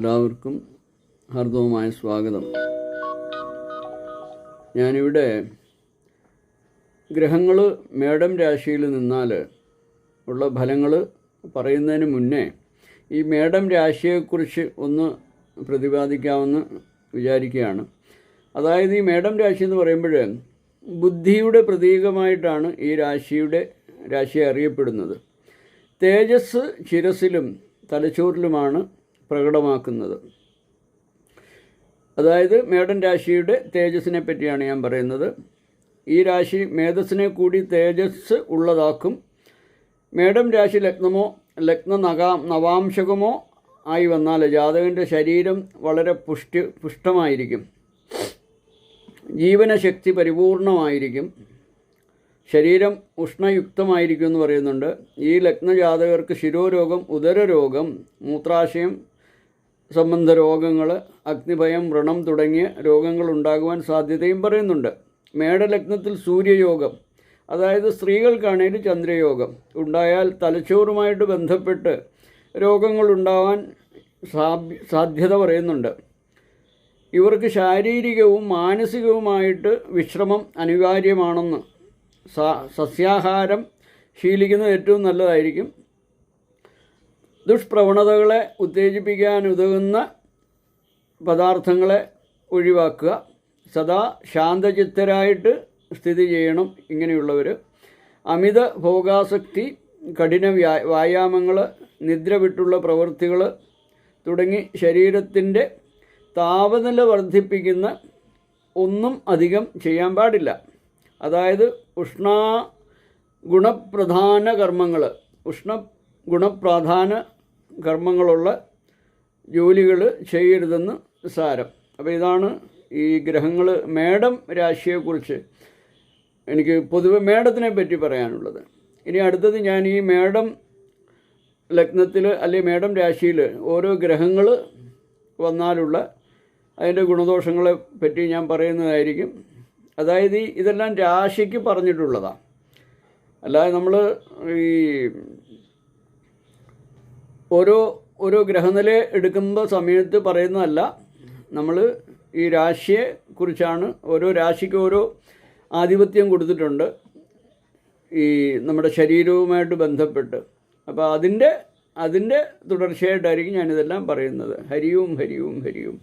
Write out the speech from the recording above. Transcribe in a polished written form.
എല്ലാവർക്കും ഹാർദവമായ സ്വാഗതം. ഞാനിവിടെ ഗ്രഹങ്ങൾ മേടം രാശിയിൽ നിന്നാൽ ഉള്ള ഫലങ്ങൾ പറയുന്നതിന് മുന്നേ ഈ മേടം രാശിയെക്കുറിച്ച് ഒന്ന് പ്രതിപാദിക്കാമെന്ന് വിചാരിക്കുകയാണ്. അതായത് ഈ മേടം രാശി എന്ന് പറയുമ്പോൾ ബുദ്ധിയുടെ പ്രതീകമായിട്ടാണ് ഈ രാശിയെ അറിയപ്പെടുന്നത്. തേജസ് ശിരസിലും തലച്ചോറിലുമാണ് പ്രകടമാക്കുന്നത്. അതായത് മേടൻ രാശിയുടെ തേജസ്സിനെ പറ്റിയാണ് ഞാൻ പറയുന്നത്. ഈ രാശി മേധസ്സിനെ കൂടി തേജസ് ഉള്ളതാക്കും. മേടം രാശി ലഗ്നമോ നവാംശകമോ ആയി വന്നാൽ ജാതകൻ്റെ ശരീരം വളരെ പുഷ്ടമായിരിക്കും. ജീവനശക്തി പരിപൂർണമായിരിക്കും. ശരീരം ഉഷ്ണയുക്തമായിരിക്കും എന്ന് പറയുന്നുണ്ട്. ഈ ലഗ്നജാതകർക്ക് ശിരോരോഗം, ഉദരരോഗം, മൂത്രാശയം സംബന്ധ രോഗങ്ങൾ, അഗ്നിഭയം, വ്രണം തുടങ്ങിയ രോഗങ്ങൾ ഉണ്ടാകുവാൻ സാധ്യതയും പറയുന്നുണ്ട്. മേടലഗ്നത്തിൽ സൂര്യയോഗം, അതായത് സ്ത്രീകൾക്കാണെങ്കിൽ ചന്ദ്രയോഗം ഉണ്ടായാൽ തലച്ചോറുമായിട്ട് ബന്ധപ്പെട്ട് രോഗങ്ങൾ ഉണ്ടാവാൻ സാധ്യത പറയുന്നുണ്ട്. ഇവർക്ക് ശാരീരികവും മാനസികവുമായിട്ട് വിശ്രമം അനിവാര്യമാണെന്ന്, സസ്യാഹാരം ശീലിക്കുന്നത് ഏറ്റവും നല്ലതായിരിക്കും. ദുഷ്പ്രവണതകളെ ഉത്തേജിപ്പിക്കാനുതകുന്ന പദാർത്ഥങ്ങളെ ഒഴിവാക്കുക. സദാ ശാന്തചിത്തരായിട്ട് സ്ഥിതി ചെയ്യണം ഇങ്ങനെയുള്ളവർ. അമിത ഭോഗാസക്തി, കഠിന വ്യായാമങ്ങൾ, നിദ്ര വിട്ടുള്ള പ്രവൃത്തികൾ തുടങ്ങി ശരീരത്തിൻ്റെ താപനില വർദ്ധിപ്പിക്കുന്ന ഒന്നും അധികം ചെയ്യാൻ പാടില്ല. അതായത് ഗുണപ്രധാന കർമ്മങ്ങളുള്ള ജോലികൾ ചെയ്യരുതെന്ന് സാരം. അപ്പോൾ ഇതാണ് ഈ ഗ്രഹങ്ങൾ മേടം രാശിയെക്കുറിച്ച് എനിക്ക് പൊതുവെ മേടത്തിനെ പറ്റി പറയാനുള്ളത്. ഇനി അടുത്തത് ഞാൻ ഈ മേടം ലഗ്നത്തിൽ അല്ലെങ്കിൽ മേടം രാശിയിൽ ഓരോ ഗ്രഹങ്ങൾ വന്നാലുള്ള അതിൻ്റെ ഗുണദോഷങ്ങളെ പറ്റി ഞാൻ പറയുന്നതായിരിക്കും. അതായത് ഇതെല്ലാം രാശിക്ക് പറഞ്ഞിട്ടുള്ളതാണ്, അല്ലാതെ നമ്മൾ ഈ ഓരോ ഗ്രഹനില എടുക്കുന്ന സമയത്ത് പറയുന്നതല്ല. നമ്മൾ ഈ രാശിയെ കുറിച്ചാണ്, ഓരോ രാശിക്ക് ഓരോ ആധിപത്യം കൊടുത്തിട്ടുണ്ട് ഈ നമ്മുടെ ശരീരവുമായിട്ട് ബന്ധപ്പെട്ട്. അപ്പോൾ അതിൻ്റെ തുടർച്ചയായിട്ടായിരിക്കും ഞാനിതെല്ലാം പറയുന്നത്. ഹരിയും ഹരിയും ഹരിയും.